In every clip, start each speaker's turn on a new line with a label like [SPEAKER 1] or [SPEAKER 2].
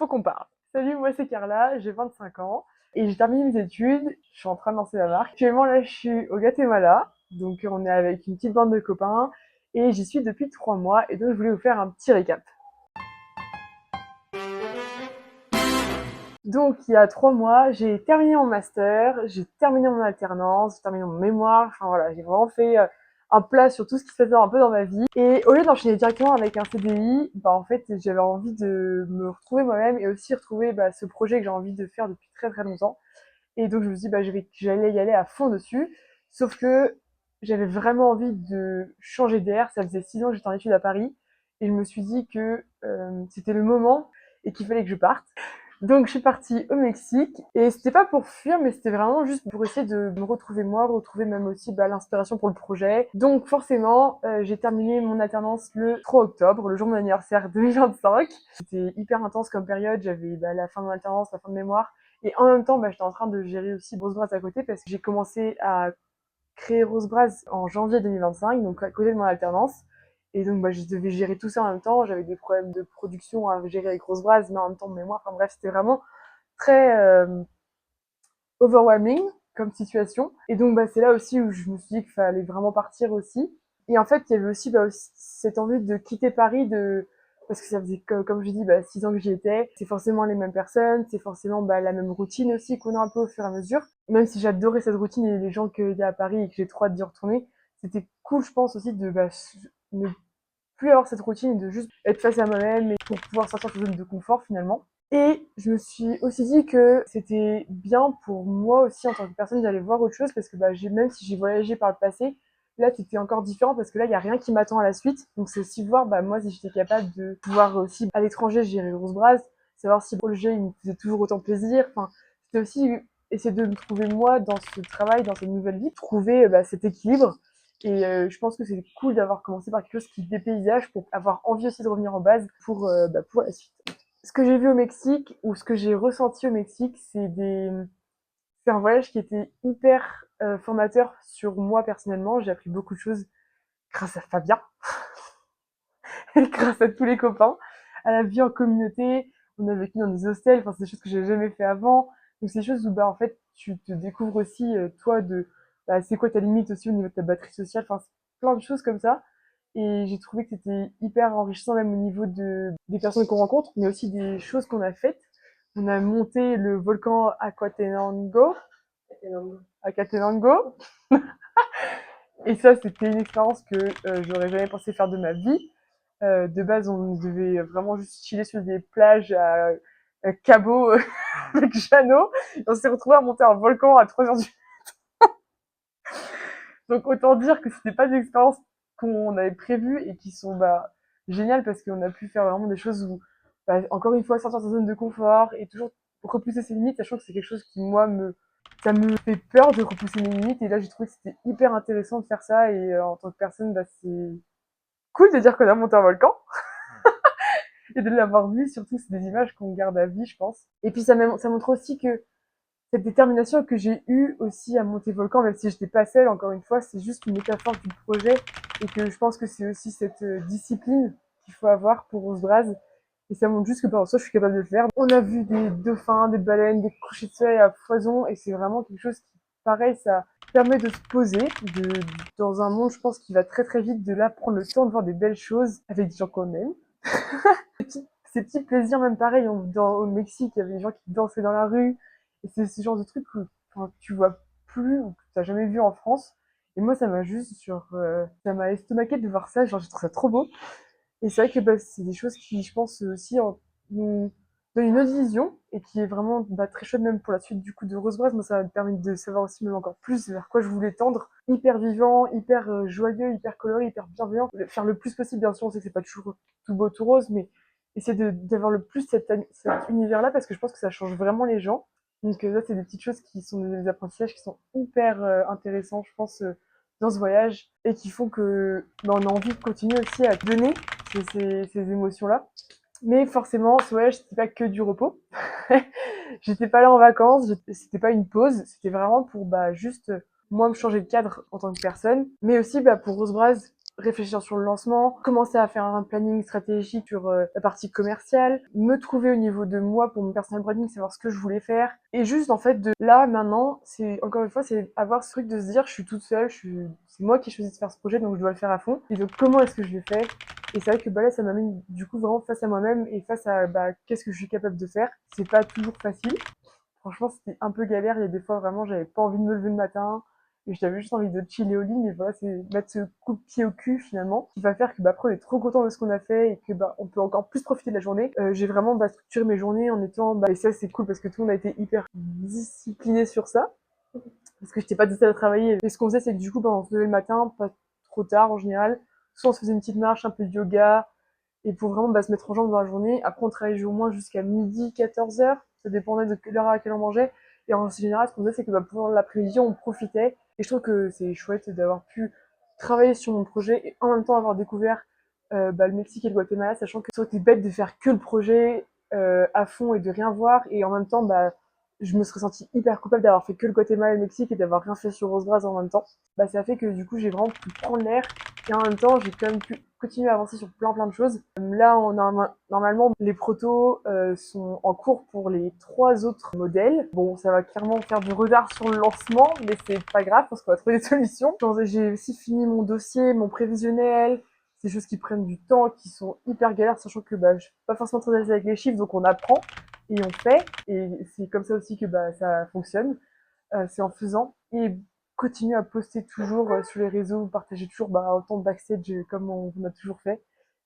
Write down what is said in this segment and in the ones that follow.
[SPEAKER 1] faut qu'on parle. Salut, moi c'est Carla, j'ai 25 ans et j'ai terminé mes études. Je suis en train de lancer ma marque. Actuellement, là, je suis au Guatemala. Donc, on est avec une petite bande de copains et j'y suis depuis 3 mois. Et donc, je voulais vous faire un petit récap. Donc, il y a 3 mois, j'ai terminé mon master, j'ai terminé mon alternance, j'ai terminé mon mémoire. Enfin voilà, j'ai vraiment fait un plat sur tout ce qui se faisait un peu dans ma vie. Et au lieu d'enchaîner directement avec un CDI, bah en fait, j'avais envie de me retrouver moi-même et aussi retrouver ce projet que j'ai envie de faire depuis très très longtemps. Et donc, je me suis dit, j'allais y aller à fond dessus. Sauf que j'avais vraiment envie de changer d'air. Ça faisait 6 ans que j'étais en études à Paris. Et je me suis dit que c'était le moment et qu'il fallait que je parte. Donc je suis partie au Mexique et c'était pas pour fuir mais c'était vraiment juste pour essayer de me retrouver moi, retrouver même aussi l'inspiration pour le projet. Donc forcément j'ai terminé mon alternance le 3 octobre, le jour de mon anniversaire 2025. C'était hyper intense comme période, j'avais la fin de mon alternance, la fin de mémoire et en même temps j'étais en train de gérer aussi Rose Brass à côté parce que j'ai commencé à créé Rose Brass en janvier 2025, donc à côté de mon alternance. Et donc, je devais gérer tout ça en même temps. J'avais des problèmes de production à gérer avec Rose Brass, mais en même temps de mémoire. Enfin bref, c'était vraiment très overwhelming comme situation. Et donc, c'est là aussi où je me suis dit qu'il fallait vraiment partir aussi. Et en fait, il y avait aussi cette envie de quitter Paris, parce que ça faisait, comme je dis, 6 ans que j'y étais. C'est forcément les mêmes personnes, c'est forcément la même routine aussi qu'on a un peu au fur et à mesure. Même si j'adorais cette routine et les gens qu'il y a à Paris et que j'ai trop hâte d'y retourner, c'était cool, je pense, aussi de ne plus avoir cette routine et de juste être face à moi-même et pour pouvoir sortir de sa zone de confort finalement. Et je me suis aussi dit que c'était bien pour moi aussi en tant que personne d'aller voir autre chose parce que même si j'ai voyagé par le passé, là c'était encore différent parce que là il n'y a rien qui m'attend à la suite. Donc c'est aussi voir moi si j'étais capable de pouvoir aussi à l'étranger gérer Rose Brass, savoir si le projet il me faisait toujours autant plaisir. Enfin, c'était aussi essayer de me trouver moi dans ce travail, dans cette nouvelle vie, trouver cet équilibre. Et je pense que c'est cool d'avoir commencé par quelque chose qui dépaysage pour avoir envie aussi de revenir en base pour la suite. Ce que j'ai vu au Mexique ou ce que j'ai ressenti au Mexique, c'est un voyage qui était hyper formateur sur moi personnellement. J'ai appris beaucoup de choses grâce à Fabien, et grâce à tous les copains, à la vie en communauté. On a vécu dans des hostels, enfin c'est des choses que j'ai jamais fait avant. Donc c'est des choses où en fait tu te découvres aussi toi c'est quoi ta limite aussi au niveau de ta batterie sociale. Enfin c'est plein de choses comme ça. Et j'ai trouvé que c'était hyper enrichissant même au niveau des personnes qu'on rencontre, mais aussi des choses qu'on a faites. On a monté le volcan Acatenango. Acatenango. Et ça, c'était une expérience que j'aurais jamais pensé faire de ma vie. De base, on devait vraiment juste chiller sur des plages à Cabo avec Jeannot. Et on s'est retrouvé à monter un volcan à 3 heures du... Donc autant dire que c'était pas des expériences qu'on avait prévues et qui sont géniales parce qu'on a pu faire vraiment des choses où, encore une fois, sortir de sa zone de confort et toujours repousser ses limites, sachant que c'est quelque chose qui, ça me fait peur de repousser mes limites. Et là, j'ai trouvé que c'était hyper intéressant de faire ça. Et en tant que personne, c'est cool de dire qu'on a monté un volcan et de l'avoir vu. Surtout, c'est des images qu'on garde à vie, je pense. Et puis, ça montre aussi que cette détermination que j'ai eue aussi à monter volcan, même si j'étais pas seule, encore une fois, c'est juste une métaphore du projet et que je pense que c'est aussi cette discipline qu'il faut avoir pour Rose Brass. Et ça montre juste que en soi, je suis capable de le faire. On a vu des dauphins, des baleines, des couchers de soleil à foison et c'est vraiment quelque chose qui, pareil, ça permet de se poser dans un monde, je pense, qui va très très vite, de là prendre le temps de voir des belles choses avec des gens qu'on aime. Ces petits plaisirs, même pareil, au Mexique, il y avait des gens qui dansaient dans la rue. Et c'est ce genre de truc que tu vois plus ou que tu n'as jamais vu en France. Et moi, ça m'a ça m'a estomaqué de voir ça. Genre, j'ai trouvé ça trop beau. Et c'est vrai que c'est des choses qui, je pense, aussi nous donnent une autre vision et qui est vraiment très chouette même pour la suite du coup de Rose Brass. Moi, ça m'a permis de savoir aussi même encore plus vers quoi je voulais tendre. Hyper vivant, hyper joyeux, hyper coloré, hyper bienveillant. Faire le plus possible, bien sûr, on sait que c'est pas toujours tout beau, tout rose, mais essayer d'avoir le plus cet univers-là parce que je pense que ça change vraiment les gens. Donc là, c'est des petites choses qui sont des apprentissages qui sont hyper intéressants, je pense, dans ce voyage et qui font que on a envie de continuer aussi à donner ces émotions-là. Mais forcément, ce voyage, c'était pas que du repos. J'étais pas là en vacances, c'était pas une pause, c'était vraiment pour juste moi me changer de cadre en tant que personne, mais aussi pour Rose Brass réfléchir sur le lancement, commencer à faire un planning stratégique sur la partie commerciale, me trouver au niveau de moi pour mon personal branding, savoir ce que je voulais faire. Et juste en fait de là maintenant, c'est encore une fois, c'est avoir ce truc de se dire je suis toute seule, c'est moi qui ai choisi de faire ce projet donc je dois le faire à fond. Et donc comment est-ce que je le fais? Et c'est vrai que là ça m'amène du coup vraiment face à moi-même et face à qu'est-ce que je suis capable de faire. C'est pas toujours facile. Franchement, c'était un peu galère. Il y a des fois, vraiment, j'avais pas envie de me lever le matin. Et j'avais juste envie de chiller au lit. Mais voilà, c'est mettre ce coup de pied au cul, finalement, qui va faire que, après, on est trop content de ce qu'on a fait et que, on peut encore plus profiter de la journée. J'ai vraiment, structuré mes journées en étant, et ça, c'est cool parce que tout le monde a été hyper discipliné sur ça. Parce que j'étais pas toute seule à travailler. Et ce qu'on faisait, c'est que du coup, on se levait le matin, pas trop tard en général. Soit on se faisait une petite marche, un peu de yoga, et pour vraiment se mettre en jambe dans la journée. Après, on travaillait au moins jusqu'à midi, 14h. Ça dépendait de l'heure à laquelle on mangeait. Et en général, ce qu'on faisait, c'est que pour l'après-midi, on profitait. Et je trouve que c'est chouette d'avoir pu travailler sur mon projet et en même temps avoir découvert le Mexique et le Guatemala, sachant que ça aurait été bête de faire que le projet à fond et de rien voir. Et en même temps, je me serais sentie hyper coupable d'avoir fait que le Guatemala et le Mexique et d'avoir rien fait sur Rosebras en même temps. Ça a fait que du coup, j'ai vraiment pu prendre l'air et en même temps, j'ai quand même pu continuer à avancer sur plein de choses. Là, normalement, les protos sont en cours pour les 3 autres modèles. Bon, ça va clairement faire du retard sur le lancement, mais c'est pas grave parce qu'on va trouver des solutions. J'ai aussi fini mon dossier, mon prévisionnel. C'est des choses qui prennent du temps, qui sont hyper galères, sachant que je suis pas forcément très à l'aise avec les chiffres, donc on apprend et on fait. Et c'est comme ça aussi que ça fonctionne. C'est en faisant. Et continuer à poster toujours sur les réseaux, partager toujours autant de backstage comme on a toujours fait.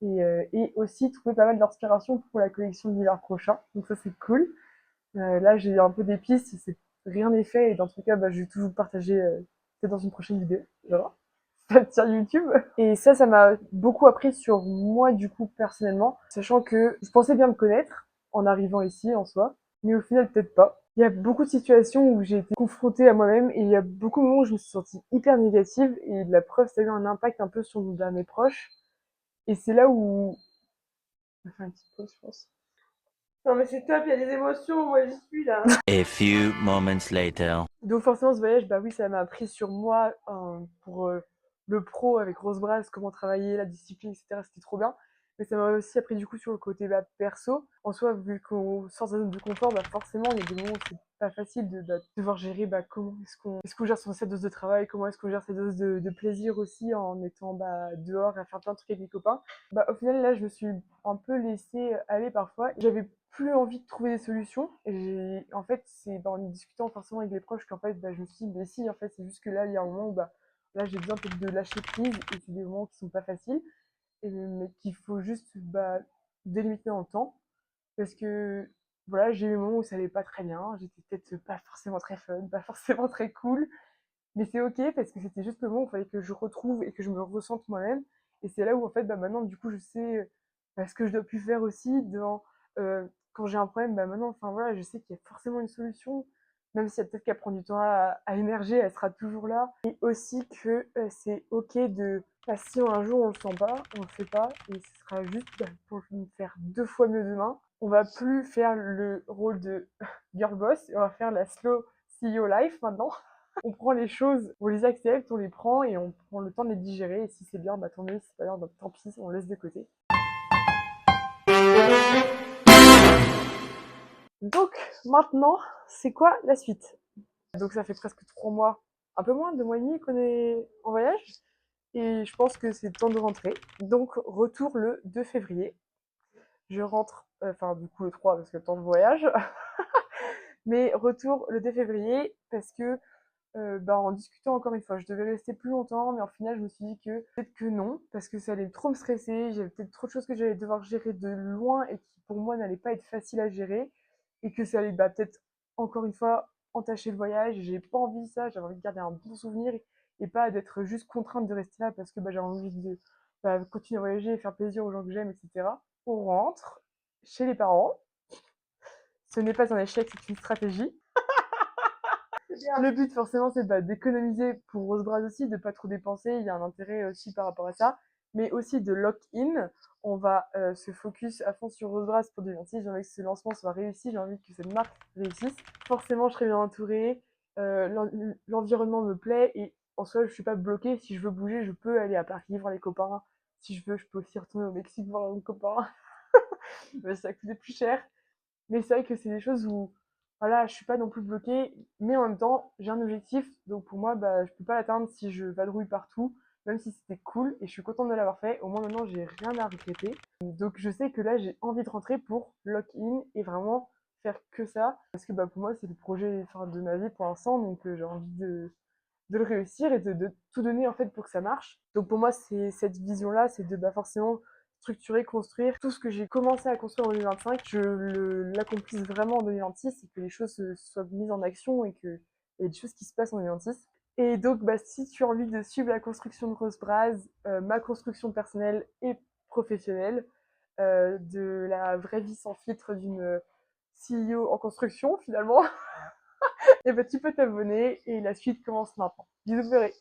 [SPEAKER 1] Et aussi trouver pas mal d'inspiration pour la collection de l'hiver prochain. Donc ça c'est cool. Là j'ai un peu des pistes, rien n'est fait et dans tout cas je vais toujours partager peut-être dans une prochaine vidéo. Genre sur YouTube. Et ça m'a beaucoup appris sur moi du coup personnellement, sachant que je pensais bien me connaître en arrivant ici en soi, mais au final peut-être pas. Il y a beaucoup de situations où j'ai été confrontée à moi-même et il y a beaucoup de moments où je me suis sentie hyper négative et la preuve ça a eu un impact un peu sur mes proches. Et c'est là où... On va faire une petite pause je pense. Non mais c'est top, il y a des émotions, moi j'y suis là.
[SPEAKER 2] A few moments later.
[SPEAKER 1] Donc forcément ce voyage, oui ça m'a appris sur moi pour le pro avec Rose Brass, comment travailler, la discipline, etc. C'était trop bien. Mais ça m'a aussi appris du coup sur le côté perso. En soi, vu qu'on sort de sa zone de confort, forcément il y a des moments où c'est pas facile de devoir gérer comment est-ce qu'on gère cette dose de travail, comment est-ce qu'on gère cette dose de plaisir aussi en étant dehors à faire plein de trucs avec les copains. Au final là je me suis un peu laissée aller parfois. J'avais plus envie de trouver des solutions. Et en fait, c'est en discutant forcément avec les proches qu'en fait, je me suis dit, mais si, en fait, c'est juste que là, il y a un moment où là, j'ai besoin peut-être de lâcher prise et c'est des moments qui sont pas faciles, mais qu'il faut juste délimiter dans le temps. Parce que voilà, j'ai eu des moments où ça allait pas très bien, j'étais peut-être pas forcément très fun, pas forcément très cool, mais c'est ok parce que c'était juste le moment où il fallait que je retrouve et que je me ressente moi-même. Et c'est là où en fait maintenant du coup je sais ce que je dois plus faire aussi quand j'ai un problème. Maintenant enfin voilà, je sais qu'il y a forcément une solution, même si peut-être qu'elle prend du temps à émerger, elle sera toujours là. Et aussi que c'est ok de si un jour on le sent pas, on le fait pas et ce sera juste pour me faire 2 fois mieux demain. On va plus faire le rôle de girl boss et on va faire la slow CEO life maintenant. On prend les choses, on les accepte, on les prend et on prend le temps de les digérer. Et si c'est bien, tant mieux. Si c'est pas bien, tant pis, on laisse de côté. Donc, maintenant, c'est quoi la suite? Donc, ça fait presque 3 mois, un peu moins, 2 mois et demi qu'on est en voyage. Et je pense que c'est le temps de rentrer. Donc, retour le 2 février. Je rentre, du coup le 3 parce que le temps de voyage. Mais retour le 2 février parce que en discutant encore une fois, je devais rester plus longtemps, mais en final, je me suis dit que peut-être que non, parce que ça allait trop me stresser, j'avais peut-être trop de choses que j'allais devoir gérer de loin et qui pour moi n'allaient pas être faciles à gérer, et que ça allait peut-être encore une fois entacher le voyage, j'ai pas envie de ça, j'avais envie de garder un bon souvenir et pas d'être juste contrainte de rester là parce que j'avais envie de continuer à voyager et faire plaisir aux gens que j'aime, etc. On rentre chez les parents, ce n'est pas un échec, c'est une stratégie. Le but, forcément, c'est d'économiser pour Rosebras aussi, de pas trop dépenser. Il y a un intérêt aussi par rapport à ça. Mais aussi de lock-in. On va se focus à fond sur Rosebras pour 2026. J'ai envie que ce lancement soit réussi. J'ai envie que cette marque réussisse. Forcément, je serai bien entourée. L'environnement me plaît. Et en soi, je suis pas bloquée. Si je veux bouger, je peux aller à Paris voir les copains. Si je veux, je peux aussi retourner au Mexique voir les copains. Mais ça coûte plus cher. Mais c'est vrai que c'est des choses où, voilà, je suis pas non plus bloquée, mais en même temps, j'ai un objectif, donc pour moi, bah, je peux pas l'atteindre si je vadrouille partout, même si c'était cool, et je suis contente de l'avoir fait. Au moins maintenant, j'ai rien à regretter. Donc je sais que là, j'ai envie de rentrer pour lock-in et vraiment faire que ça, parce que bah, pour moi, c'est le projet, enfin, de ma vie pour l'instant, donc j'ai envie de le réussir et de tout donner en fait pour que ça marche. Donc pour moi, c'est cette vision-là, c'est de bah, forcément structurer, construire tout ce que j'ai commencé à construire en 2025, l'accomplisse vraiment en 2026 et que les choses soient mises en action et qu'il y ait des choses qui se passent en 2026. Et donc, bah, si tu as envie de suivre la construction de Rose Braz, ma construction personnelle et professionnelle, de la vraie vie sans filtre d'une CEO en construction finalement, et ben tu peux t'abonner et la suite commence maintenant. Bisous, Ferré.